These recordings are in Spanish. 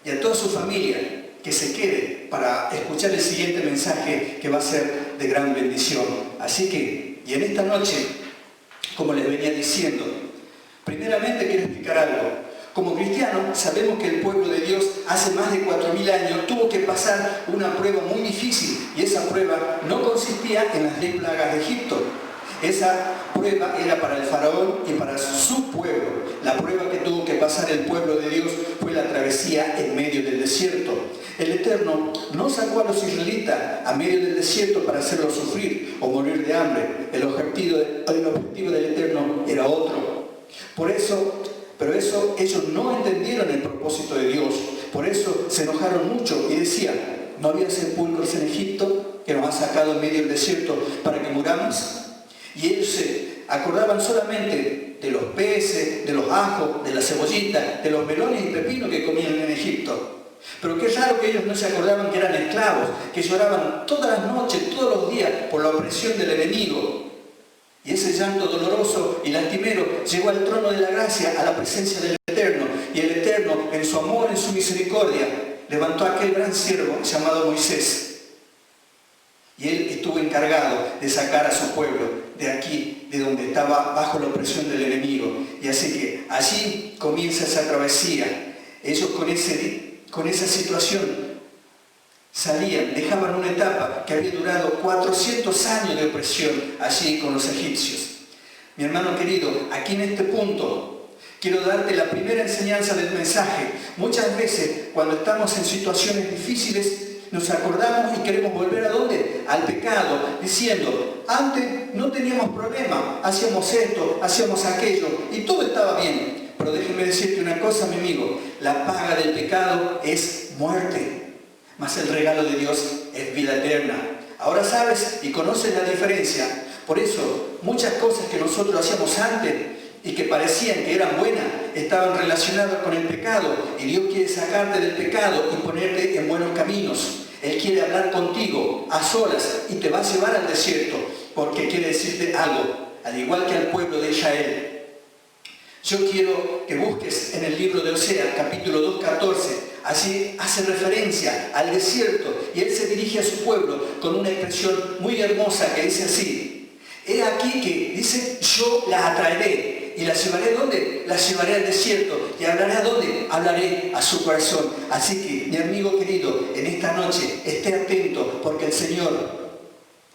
y a toda su familia que se quede para escuchar el siguiente mensaje que va a ser de gran bendición. Así que, y en esta noche, como les venía diciendo, primeramente quiero explicar algo. Como cristianos sabemos que el pueblo de Dios hace más de 4000 años tuvo que pasar una prueba muy difícil, y esa prueba no consistía en las 10 plagas de Egipto. Esa prueba era para el faraón y para su pueblo. La prueba que tuvo que pasar el pueblo de Dios fue la travesía en medio del desierto. El Eterno no sacó a los israelitas a medio del desierto para hacerlos sufrir o morir de hambre. El objetivo del Eterno era otro. Pero ellos no entendieron el propósito de Dios. Por eso se enojaron mucho y decían: ¿no había sepulcros en Egipto que nos ha sacado en medio del desierto para que muramos? Y ellos se acordaban solamente de los peces, de los ajos, de las cebollitas, de los melones y pepinos que comían en Egipto. Pero qué raro que ellos no se acordaban que eran esclavos, que lloraban todas las noches, todos los días, por la opresión del enemigo. Y ese llanto doloroso y lastimero llegó al trono de la gracia, a la presencia del Eterno. Y el Eterno, en su amor, en su misericordia, levantó a aquel gran siervo llamado Moisés. Y él estuvo encargado de sacar a su pueblo de aquí, de donde estaba bajo la opresión del enemigo. Y así que allí comienza esa travesía. Ellos con esa situación salían, dejaban una etapa que había durado 400 años de opresión allí con los egipcios. Mi hermano querido, aquí en este punto quiero darte la primera enseñanza del mensaje. Muchas veces cuando estamos en situaciones difíciles nos acordamos y queremos volver ¿a dónde? Al pecado, diciendo: antes no teníamos problema, hacíamos esto, hacíamos aquello y todo estaba bien. Pero déjeme decirte una cosa, mi amigo: la paga del pecado es muerte, mas el regalo de Dios es vida eterna. Ahora sabes y conoces la diferencia. Por eso muchas cosas que nosotros hacíamos antes y que parecían que eran buenas, estaban relacionadas con el pecado, y Dios quiere sacarte del pecado y ponerte en buenos caminos. Él quiere hablar contigo a solas y te va a llevar al desierto, porque quiere decirte algo, al igual que al pueblo de Israel. Yo quiero que busques en el libro de Oseas, capítulo 2:14, allí hace referencia al desierto, y él se dirige a su pueblo con una expresión muy hermosa que dice así: he aquí que, dice, yo la atraeré. ¿Y la llevaré dónde? La llevaré al desierto. ¿Y hablaré a dónde? Hablaré a su corazón. Así que, mi amigo querido, en esta noche, esté atento, porque el Señor,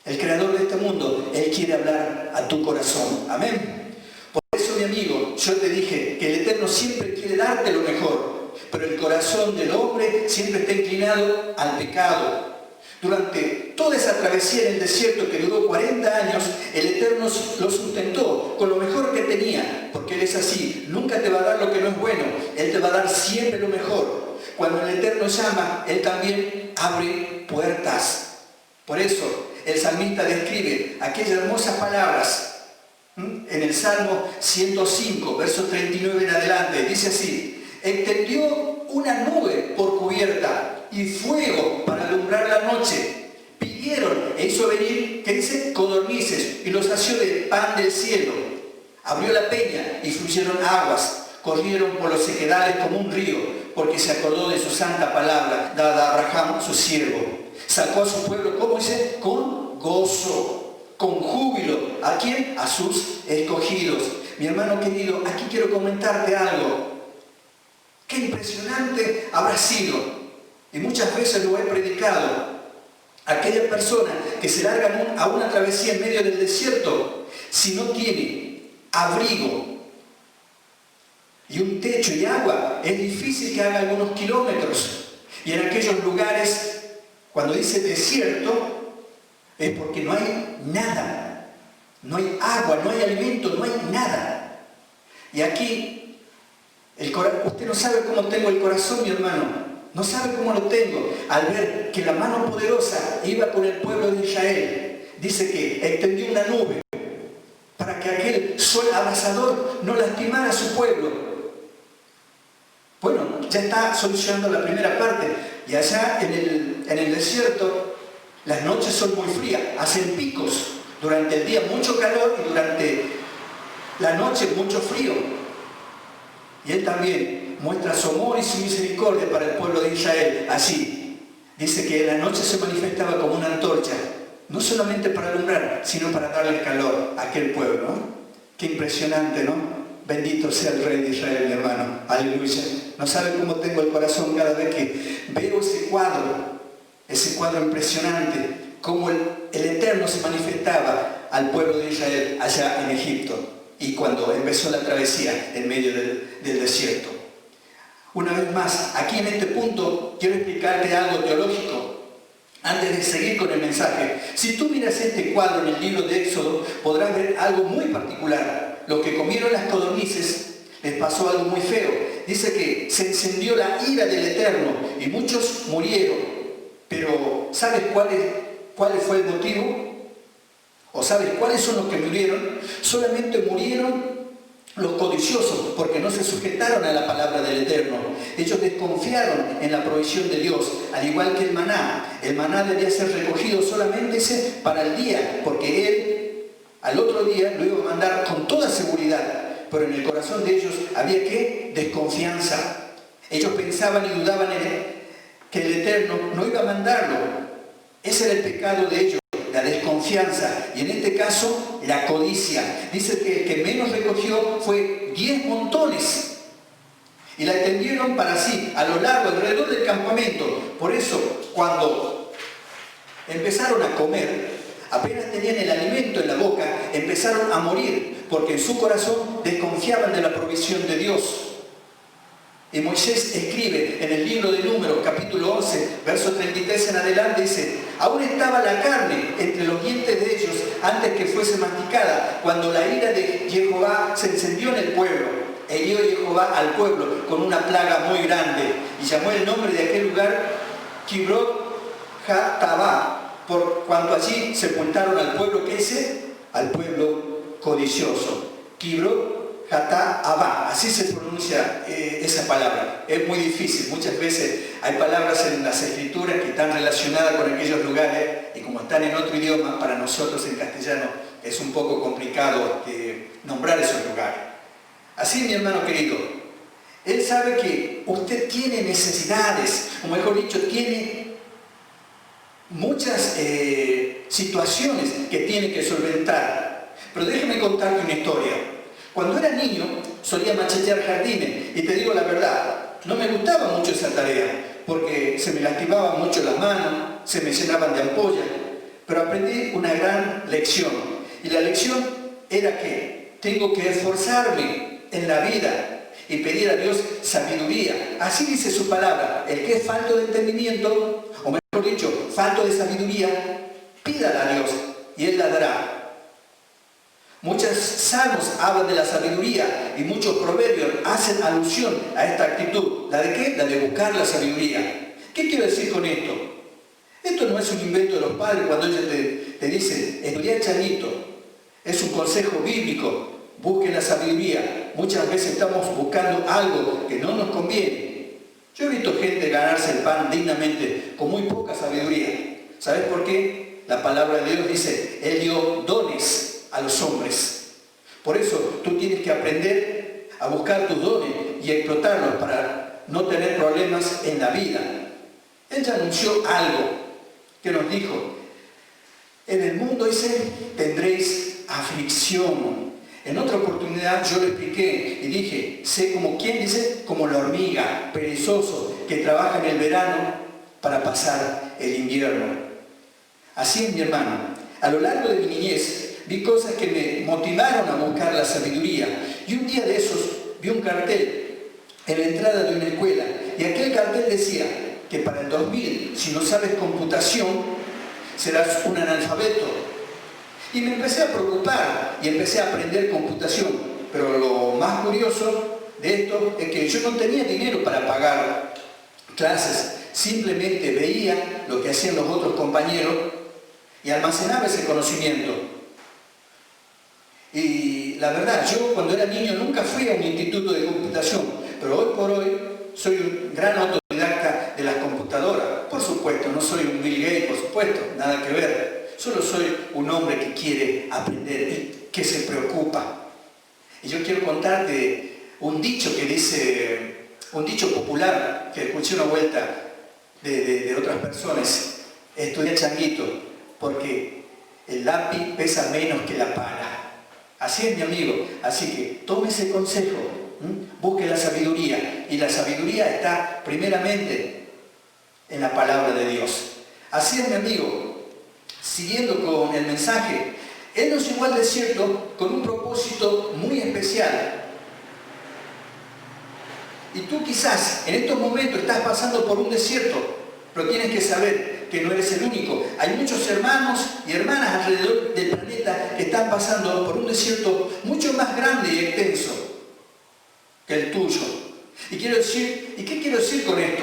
el creador de este mundo, Él quiere hablar a tu corazón. Amén. Por eso, mi amigo, yo te dije que el Eterno siempre quiere darte lo mejor, pero el corazón del hombre siempre está inclinado al pecado. Durante toda esa travesía en el desierto que duró 40 años, el Eterno lo sustentó con lo mejor que tenía, porque Él es así, nunca te va a dar lo que no es bueno, Él te va a dar siempre lo mejor. Cuando el Eterno llama, Él también abre puertas. Por eso el salmista describe aquellas hermosas palabras en el Salmo 105, verso 39 en adelante. Dice así: extendió una nube por cubierta y fuego para alumbrar la noche. Pidieron e hizo venir, ¿qué dice? Codornices, y los sació de pan del cielo. Abrió la peña y fluyeron aguas, corrieron por los sequedales como un río, porque se acordó de su santa palabra dada a Abraham su siervo. Sacó a su pueblo, ¿cómo dice? Con gozo, con júbilo. ¿A quién? A sus escogidos. Mi hermano querido, aquí quiero comentarte algo. Qué impresionante habrá sido, y muchas veces lo he predicado, aquella persona que se larga a una travesía en medio del desierto, si no tiene abrigo y un techo y agua, es difícil que haga algunos kilómetros. Y en aquellos lugares, cuando dice desierto, es porque no hay nada, no hay agua, no hay alimento, no hay nada. Y aquí, usted no sabe cómo tengo el corazón, mi hermano. No sabe cómo lo tengo al ver que la mano poderosa iba con el pueblo de Israel. Dice que extendió una nube para que aquel sol abrasador no lastimara a su pueblo. Bueno, ya está solucionando la primera parte. Y allá en el desierto las noches son muy frías, hacen picos. Durante el día mucho calor y durante la noche mucho frío. Y él también muestra su amor y su misericordia para el pueblo de Israel. Así, dice que la noche se manifestaba como una antorcha, no solamente para alumbrar, sino para darle calor a aquel pueblo, ¿no? Qué impresionante, ¿no? Bendito sea el Rey de Israel, mi hermano. Aleluya. No sabe cómo tengo el corazón cada vez que veo ese cuadro impresionante, cómo el Eterno se manifestaba al pueblo de Israel allá en Egipto y cuando empezó la travesía en medio del desierto. Una vez más, aquí en este punto quiero explicarte algo teológico antes de seguir con el mensaje. Si tú miras este cuadro en el libro de Éxodo, podrás ver algo muy particular. Los que comieron las codornices les pasó algo muy feo. Dice que se encendió la ira del Eterno y muchos murieron. Pero ¿sabes cuál fue el motivo? ¿O sabes cuáles son los que murieron? Solamente murieron los codiciosos, porque no se sujetaron a la palabra del Eterno. Ellos desconfiaron en la provisión de Dios, al igual que el maná. El maná debía ser recogido solamente para el día, porque Él al otro día lo iba a mandar con toda seguridad. Pero en el corazón de ellos había ¿qué? Desconfianza. Ellos pensaban y dudaban que el Eterno no iba a mandarlo. Ese era el pecado de ellos, la desconfianza, y en este caso la codicia. Dice que el que menos recogió fue 10 montones y la extendieron para sí a lo largo, alrededor del campamento. Por eso cuando empezaron a comer, apenas tenían el alimento en la boca, empezaron a morir, porque en su corazón desconfiaban de la provisión de Dios. Y Moisés escribe en el libro de Números, capítulo 11, verso 33 en adelante, dice: aún estaba la carne entre los dientes de ellos antes que fuese masticada, cuando la ira de Jehová se encendió en el pueblo. E hirió Jehová al pueblo con una plaga muy grande, y llamó el nombre de aquel lugar Kibrot Hatabá, por cuanto allí sepultaron al pueblo que al pueblo codicioso. Kibrot Hatabá, así se pronuncia esa palabra. Es muy difícil, muchas veces hay palabras en las escrituras que están relacionadas con aquellos lugares y como están en otro idioma, para nosotros en castellano es un poco complicado nombrar esos lugares. Así, mi hermano querido, Él sabe que usted tiene necesidades, o mejor dicho, tiene muchas situaciones que tiene que solventar. Pero déjeme contarte una historia. Cuando era niño solía machetear jardines y te digo la verdad, no me gustaba mucho esa tarea porque se me lastimaban mucho las manos, se me llenaban de ampollas, pero aprendí una gran lección y la lección era que tengo que esforzarme en la vida y pedir a Dios sabiduría. Así dice su palabra: el que es falto de entendimiento, o mejor dicho, falto de sabiduría, pídala a Dios y Él la dará. Muchos salmos hablan de la sabiduría y muchos proverbios hacen alusión a esta actitud. ¿La de qué? La de buscar la sabiduría. ¿Qué quiero decir con esto? Esto no es un invento de los padres cuando ellos te dicen: estudia chanito. Es un consejo bíblico. Busquen la sabiduría. Muchas veces estamos buscando algo que no nos conviene. Yo he visto gente ganarse el pan dignamente con muy poca sabiduría. ¿Sabes por qué? La palabra de Dios dice: Él dio dones a los hombres. Por eso tú tienes que aprender a buscar tus dones y a explotarlos para no tener problemas en la vida. Él ya anunció algo que nos dijo: en el mundo tendréis aflicción. En otra oportunidad yo le expliqué y dije: sé como quien dice, como la hormiga, perezoso, que trabaja en el verano para pasar el invierno. Así es, mi hermano. A lo largo de mi niñez vi cosas que me motivaron a buscar la sabiduría. Y un día de esos vi un cartel en la entrada de una escuela. Y aquel cartel decía que para el 2000, si no sabes computación, serás un analfabeto. Y me empecé a preocupar y empecé a aprender computación. Pero lo más curioso de esto es que yo no tenía dinero para pagar clases. Simplemente veía lo que hacían los otros compañeros y almacenaba ese conocimiento. Y la verdad, yo cuando era niño nunca fui a un instituto de computación, pero hoy por hoy soy un gran autodidacta de las computadoras. Por supuesto, no soy un Bill Gates, por supuesto, nada que ver. Solo soy un hombre que quiere aprender y que se preocupa. Y yo quiero contarte un dicho que dice Un dicho popular que escuché una vuelta de otras personas: estudia changuito, porque el lápiz pesa menos que la pala. Así es, mi amigo. Así que tome ese consejo, busque la sabiduría, y la sabiduría está primeramente en la palabra de Dios. Así es, mi amigo. Siguiendo con el mensaje, Él nos llevó al desierto con un propósito muy especial. Y tú quizás en estos momentos estás pasando por un desierto, pero tienes que saber que no eres el único. Hay muchos hermanos y hermanas alrededor del planeta que están pasando por un desierto mucho más grande y extenso que el tuyo. ¿Y qué quiero decir con esto?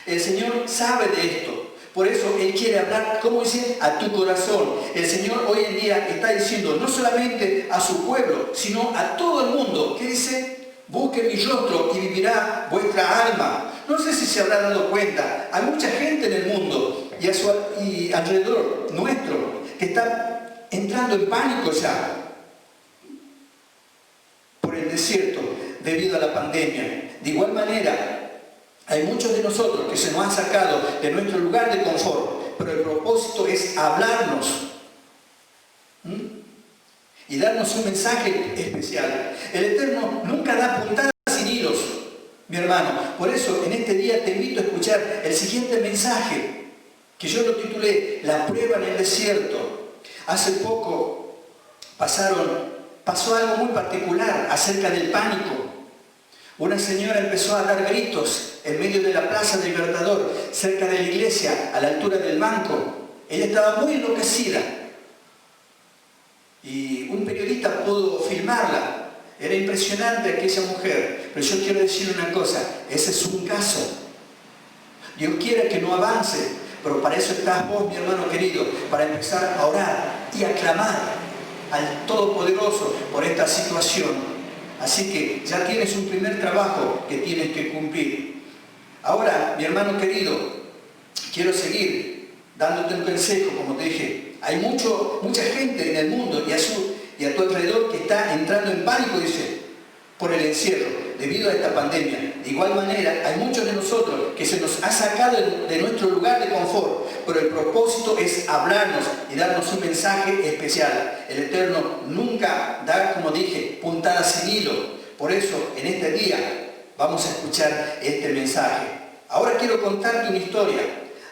El Señor sabe de esto. Por eso Él quiere hablar, como dice, a tu corazón. El Señor hoy en día está diciendo no solamente a su pueblo, sino a todo el mundo. ¿Qué dice? Busquen mi rostro y vivirá vuestra alma. No sé si se habrá dado cuenta, hay mucha gente en el mundo y alrededor nuestro que está entrando en pánico ya por el desierto debido a la pandemia. De igual manera, hay muchos de nosotros que se nos han sacado de nuestro lugar de confort, pero el propósito es hablarnos y darnos un mensaje especial. El Eterno nunca da puntadas sin hilos, mi hermano. Por eso en este día te invito a escuchar el siguiente mensaje, que yo lo titulé La prueba en el desierto. Hace poco pasó algo muy particular acerca del pánico. Una señora empezó a dar gritos en medio de la Plaza del Libertador, cerca de la iglesia, a la altura del banco. Ella estaba muy enloquecida. Y un periodista pudo filmarla. Era impresionante aquella mujer. Pero yo quiero decir una cosa: ese es un caso. Dios quiere que no avance, pero para eso estás vos, mi hermano querido, para empezar a orar y a clamar al Todopoderoso por esta situación. Así que ya tienes un primer trabajo que tienes que cumplir. Ahora, mi hermano querido, quiero seguir dándote un consejo, como te dije. Hay mucha gente en el mundo y a tu alrededor que está entrando en pánico, dice, por el encierro, debido a esta pandemia. De igual manera, hay muchos de nosotros que se nos ha sacado de nuestro lugar de confort, pero el propósito es hablarnos y darnos un mensaje especial. El Eterno nunca da, como dije, puntadas sin hilo. Por eso, en este día, vamos a escuchar este mensaje. Ahora quiero contarte una historia.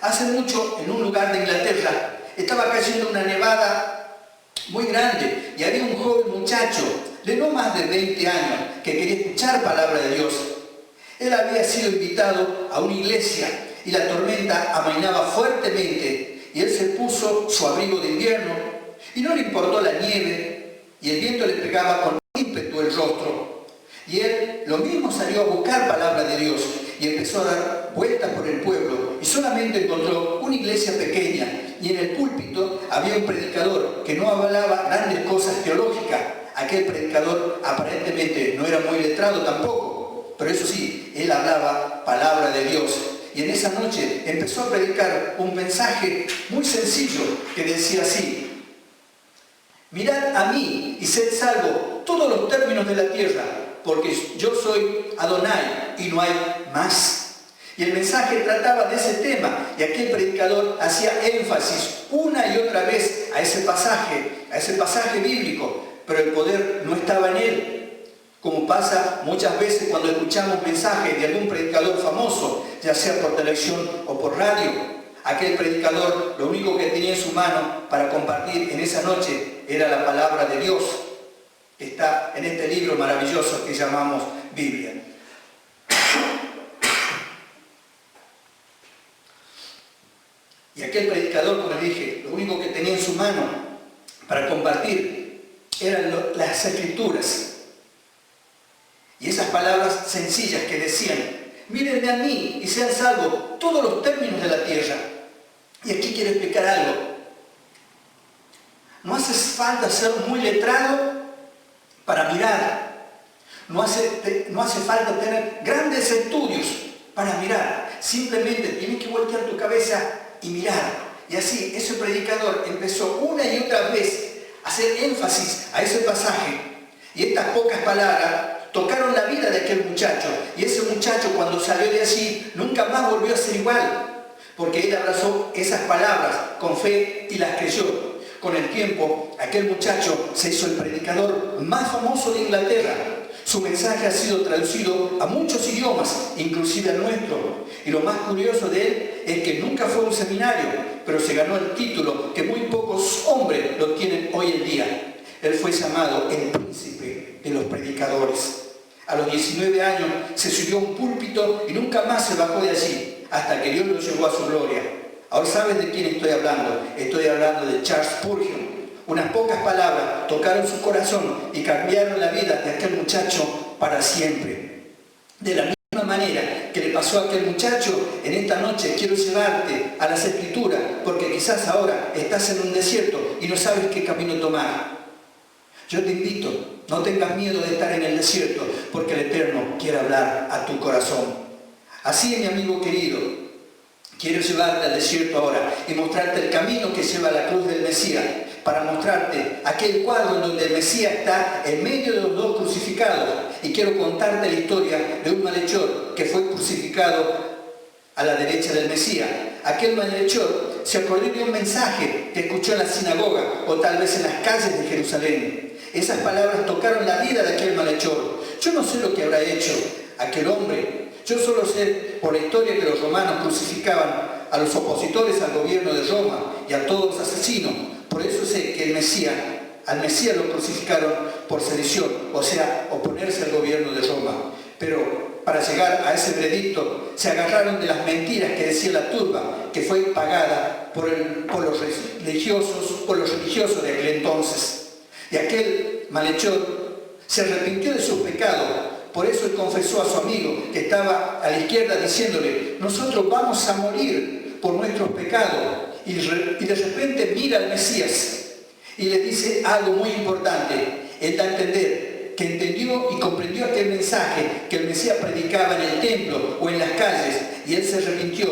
Hace mucho, en un lugar de Inglaterra, estaba cayendo una nevada muy grande y había un joven muchacho de no más de 20 años que quería escuchar palabra de Dios. Él había sido invitado a una iglesia y la tormenta amainaba fuertemente y él se puso su abrigo de invierno y no le importó la nieve y el viento le pegaba con ímpetu el rostro. Y él lo mismo salió a buscar palabra de Dios y empezó a dar vueltas por el pueblo y solamente encontró una iglesia pequeña y en el púlpito había un predicador que no hablaba grandes cosas teológicas. Aquel predicador aparentemente no era muy letrado tampoco, pero eso sí, él hablaba palabra de Dios. Y en esa noche empezó a predicar un mensaje muy sencillo que decía así: mirad a mí y sed salvo todos los términos de la tierra, porque yo soy Adonai y no hay más. Y el mensaje trataba de ese tema, y aquel predicador hacía énfasis una y otra vez a ese pasaje bíblico, pero el poder no estaba en él. Como pasa muchas veces cuando escuchamos mensajes de algún predicador famoso, ya sea por televisión o por radio. Aquel predicador lo único que tenía en su mano para compartir en esa noche era la palabra de Dios, que está en este libro maravilloso que llamamos Biblia. Y aquel predicador, como les dije, lo único que tenía en su mano para compartir eran las escrituras. Y esas palabras sencillas que decían: mírenme a mí y sean salvos todos los términos de la tierra. Y aquí quiero explicar algo. No hace falta ser muy letrado para mirar. No hace falta tener grandes estudios para mirar. Simplemente tienes que voltear tu cabeza y mirar. Y así ese predicador empezó una y otra vez a hacer énfasis a ese pasaje. Y estas pocas palabras tocaron la vida de aquel muchacho. Y ese muchacho, cuando salió de allí, nunca más volvió a ser igual, porque él abrazó esas palabras con fe y las creyó. Con el tiempo, aquel muchacho se hizo el predicador más famoso de Inglaterra. Su mensaje ha sido traducido a muchos idiomas, inclusive al nuestro. Y lo más curioso de él es que nunca fue a un seminario, pero se ganó el título que muy pocos hombres lo tienen hoy en día. Él fue llamado el príncipe de los predicadores. A los 19 años se subió a un púlpito y nunca más se bajó de allí, hasta que Dios lo llevó a su gloria. Ahora sabes de quién estoy hablando. Estoy hablando de Charles Spurgeon. Unas pocas palabras tocaron su corazón y cambiaron la vida de aquel muchacho para siempre. De la misma manera que le pasó a aquel muchacho, en esta noche quiero llevarte a las Escrituras, porque quizás ahora estás en un desierto y no sabes qué camino tomar. Yo te invito, no tengas miedo de estar en el desierto, porque el Eterno quiere hablar a tu corazón. Así, mi amigo querido, quiero llevarte al desierto ahora y mostrarte el camino que lleva a la cruz del Mesías, para mostrarte aquel cuadro en donde el Mesías está en medio de los dos crucificados. Y quiero contarte la historia de un malhechor que fue crucificado a la derecha del Mesías. Aquel malhechor se acordó de un mensaje que escuchó en la sinagoga o tal vez en las calles de Jerusalén. Esas palabras tocaron la vida de aquel malhechor. Yo no sé lo que habrá hecho aquel hombre. Yo solo sé por la historia que los romanos crucificaban a los opositores al gobierno de Roma y a todos los asesinos. Por eso sé que al Mesías lo crucificaron por sedición, o sea, oponerse al gobierno de Roma. Pero para llegar a ese veredicto se agarraron de las mentiras que decía la turba, que fue pagada por los religiosos de aquel entonces. Y aquel malhechor se arrepintió de sus pecados. Por eso él confesó a su amigo que estaba a la izquierda diciéndole: nosotros vamos a morir por nuestros pecados. Y de repente mira al Mesías y le dice algo muy importante. Él da a entender que entendió y comprendió aquel mensaje que el Mesías predicaba en el templo o en las calles, y él se arrepintió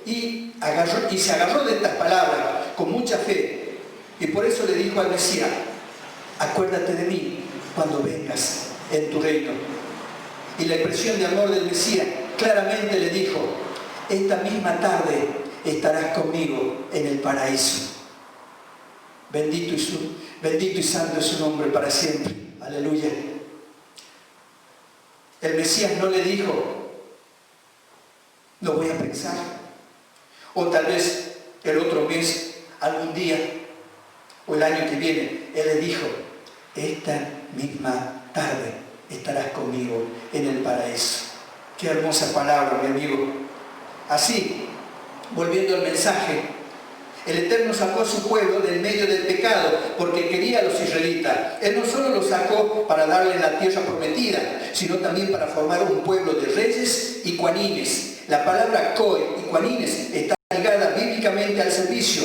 y se agarró de estas palabras con mucha fe. Y por eso le dijo al Mesías: acuérdate de mí cuando vengas en tu reino. Y la expresión de amor del Mesías claramente le dijo: esta misma tarde estarás conmigo en el paraíso. Bendito y santo es su nombre para siempre. Aleluya. El Mesías no le dijo: lo voy a pensar, o tal vez el otro mes, algún día, o el año que viene. Él le dijo: esta misma tarde estarás conmigo en el paraíso. Qué hermosa palabra, mi amigo. Así, volviendo al mensaje, el Eterno sacó a su pueblo del medio del pecado porque quería a los israelitas. Él no solo los sacó para darles la tierra prometida, sino también para formar un pueblo de reyes y cuanines. La palabra coy y cuanines está ligada bíblicamente al servicio,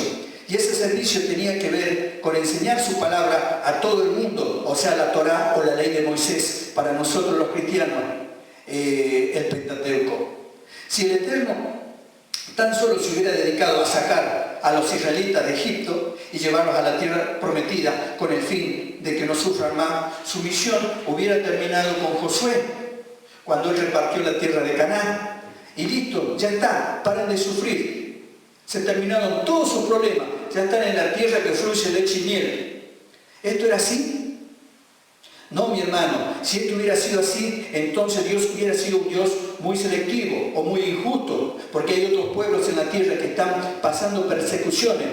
y ese servicio tenía que ver con enseñar su palabra a todo el mundo, o sea, la Torá o la ley de Moisés, para nosotros los cristianos, el Pentateuco. Si el Eterno tan solo se hubiera dedicado a sacar a los israelitas de Egipto y llevarlos a la tierra prometida con el fin de que no sufran más, su misión hubiera terminado con Josué, cuando él repartió la tierra de Canaán. Y listo, ya está, paren de sufrir. Se terminaron todos sus problemas, ya están en la tierra que fluye leche y miel. ¿Esto era así? No, mi hermano, si esto hubiera sido así, entonces Dios hubiera sido un Dios muy selectivo o muy injusto, porque hay otros pueblos en la tierra que están pasando persecuciones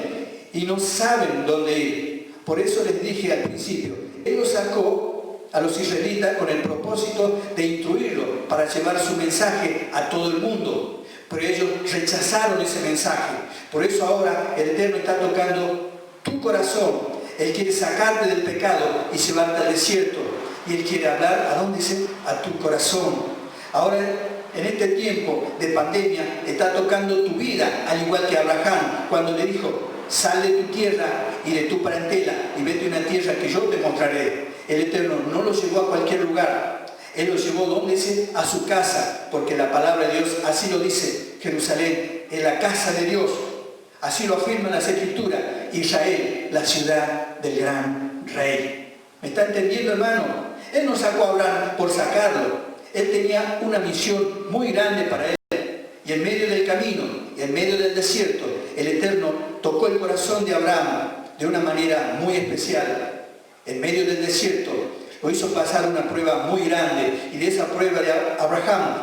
y no saben dónde ir. Por eso les dije al principio, Él los sacó a los israelitas con el propósito de instruirlos para llevar su mensaje a todo el mundo, pero ellos rechazaron ese mensaje. Por eso ahora el Eterno está tocando tu corazón. Él quiere sacarte del pecado y llevarte al desierto. Y Él quiere hablar, ¿a dónde dice? A tu corazón. Ahora, en este tiempo de pandemia, está tocando tu vida, al igual que Abraham, cuando le dijo: sal de tu tierra y de tu parentela y vete a una tierra que yo te mostraré. El Eterno no lo llevó a cualquier lugar. Él lo llevó, ¿dónde dice? A su casa, porque la palabra de Dios así lo dice. Jerusalén es la casa de Dios. Así lo afirman las Escrituras. Israel, la ciudad del gran rey. ¿Me está entendiendo, hermano? Él no sacó a Abraham por sacarlo. Él tenía una misión muy grande para él. Y en medio del camino, y en medio del desierto, el Eterno tocó el corazón de Abraham de una manera muy especial. En medio del desierto lo hizo pasar una prueba muy grande, y de esa prueba de Abraham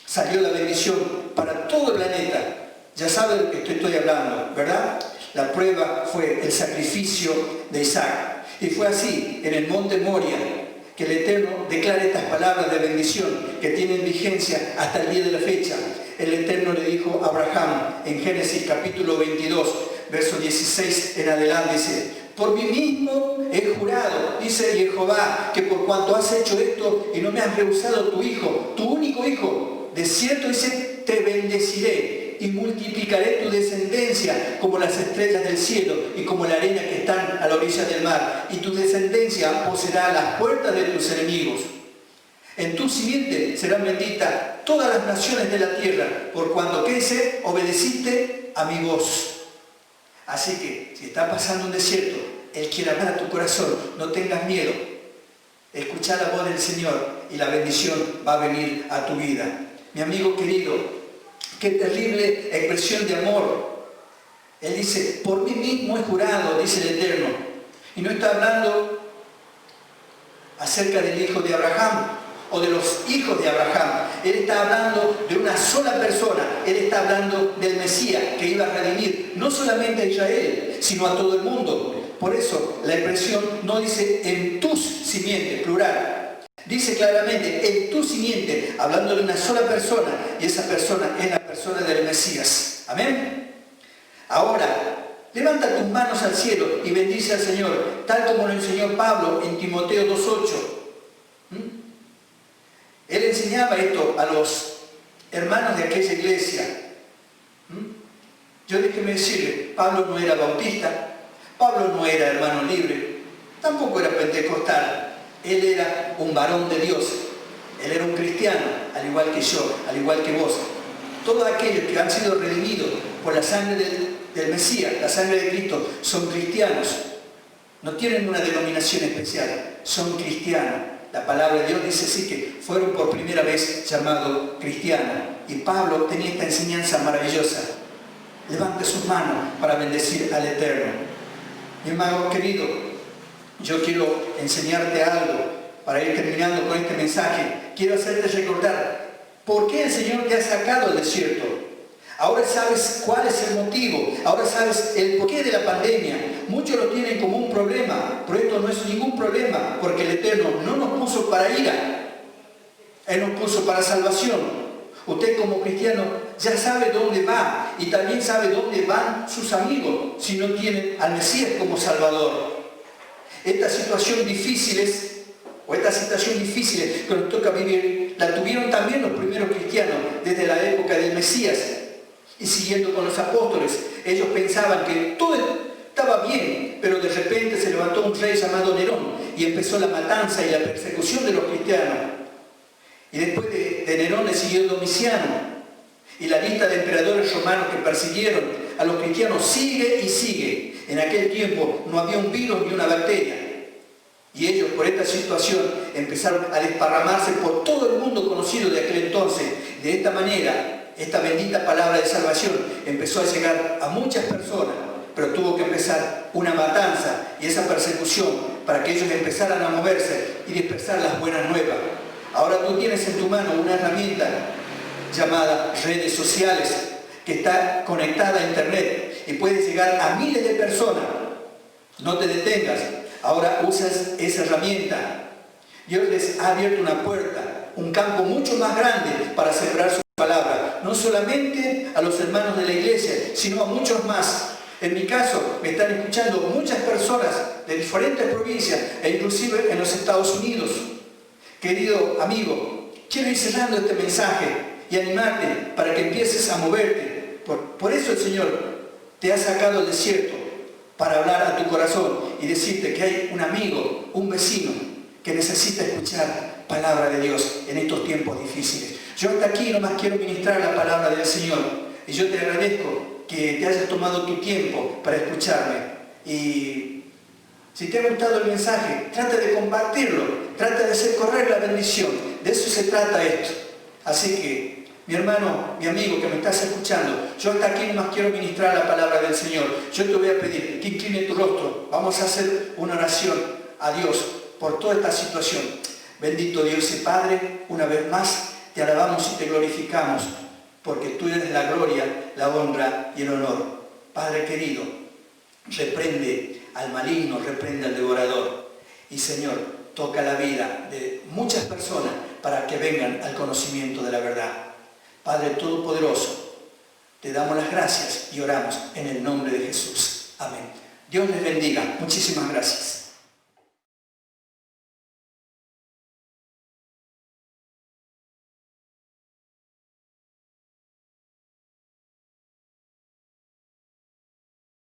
salió la bendición para todo el planeta. Ya saben de lo que estoy hablando, ¿verdad? La prueba fue el sacrificio de Isaac. Y fue así, en el monte Moria, que el Eterno declara estas palabras de bendición que tienen vigencia hasta el día de la fecha. El Eterno le dijo a Abraham en Génesis capítulo 22, verso 16 en adelante, dice: por mí mismo he jurado, dice Jehová, que por cuanto has hecho esto y no me has rehusado tu hijo, tu único hijo, de cierto, dice, te bendeciré y multiplicaré tu descendencia como las estrellas del cielo y como la arena que están a la orilla del mar. Y tu descendencia poseerá las puertas de tus enemigos. En tu simiente serán benditas todas las naciones de la tierra, por cuanto que se obedeciste a mi voz. Así que, si está pasando un desierto, Él quiere hablar a tu corazón, no tengas miedo. Escucha la voz del Señor y la bendición va a venir a tu vida. Mi amigo querido, qué terrible expresión de amor. Él dice: por mí mismo he jurado, dice el Eterno. Y no está hablando acerca del hijo de Abraham o de los hijos de Abraham. Él está hablando de una sola persona. Él está hablando del Mesías que iba a redimir no solamente a Israel, sino a todo el mundo. Por eso la expresión no dice en tus simientes, plural. Dice claramente en tu simiente, hablando de una sola persona, y esa persona es la persona del Mesías. Amén. Ahora, levanta tus manos al cielo y bendice al Señor, tal como lo enseñó Pablo en Timoteo 2:8. Él enseñaba esto a los hermanos de aquella iglesia. Yo déjeme decirle, Pablo no era bautista, Pablo no era hermano libre, tampoco era pentecostal. Él era un varón de Dios, él era un cristiano, al igual que yo, al igual que vos. Todos aquellos que han sido redimidos por la sangre del Mesías, la sangre de Cristo, son cristianos. No tienen una denominación especial, son cristianos. La palabra de Dios dice así, que fueron por primera vez llamados cristianos. Y Pablo tenía esta enseñanza maravillosa. Levante sus manos para bendecir al Eterno. Mi hermano querido, yo quiero enseñarte algo para ir terminando con este mensaje. Quiero hacerte recordar por qué el Señor te ha sacado del desierto. Ahora sabes cuál es el motivo, ahora sabes el porqué de la pandemia. Muchos lo tienen como un problema, pero esto no es ningún problema, porque el Eterno no nos puso para ira, Él nos puso para salvación. Usted como cristiano ya sabe dónde va y también sabe dónde van sus amigos si no tienen al Mesías como Salvador. Estas situaciones difíciles que nos toca vivir, la tuvieron también los primeros cristianos desde la época del Mesías. Y siguiendo con los apóstoles, ellos pensaban que todo estaba bien, pero de repente se levantó un rey llamado Nerón y empezó la matanza y la persecución de los cristianos. Y después de Nerón le siguió Domiciano. Y la lista de emperadores romanos que persiguieron a los cristianos sigue y sigue. En aquel tiempo no había un virus ni una bacteria. Y ellos, por esta situación, empezaron a desparramarse por todo el mundo conocido de aquel entonces. De esta manera, esta bendita palabra de salvación empezó a llegar a muchas personas, pero tuvo que empezar una matanza y esa persecución para que ellos empezaran a moverse y dispersar las buenas nuevas. Ahora tú tienes en tu mano una herramienta llamada redes sociales que está conectada a internet y puedes llegar a miles de personas. No te detengas, ahora usas esa herramienta. Dios les ha abierto una puerta, un campo mucho más grande para sembrar su palabra, no solamente a los hermanos de la iglesia, sino a muchos más. En mi caso, me están escuchando muchas personas de diferentes provincias e inclusive en los Estados Unidos. Querido amigo, quiero ir cerrando este mensaje y animarte para que empieces a moverte. Por eso el Señor te ha sacado del desierto, para hablar a tu corazón y decirte que hay un amigo, un vecino, que necesita escuchar palabra de Dios en estos tiempos difíciles. Yo hasta aquí nomás quiero ministrar la palabra del Señor y yo te agradezco que te hayas tomado tu tiempo para escucharme. Y Si te ha gustado el mensaje, trata de compartirlo, trata de hacer correr la bendición. De eso se trata esto. Así que, mi hermano, mi amigo que me estás escuchando, yo hasta aquí nomás quiero ministrar la palabra del Señor. Yo te voy a pedir que incline tu rostro. Vamos a hacer una oración a Dios por toda esta situación. Bendito Dios y Padre, una vez más te alabamos y te glorificamos, porque tú eres la gloria, la honra y el honor. Padre querido, reprende al maligno, reprende al devorador. Y Señor, toca la vida de muchas personas para que vengan al conocimiento de la verdad. Padre Todopoderoso, te damos las gracias y oramos en el nombre de Jesús. Amén. Dios les bendiga. Muchísimas gracias.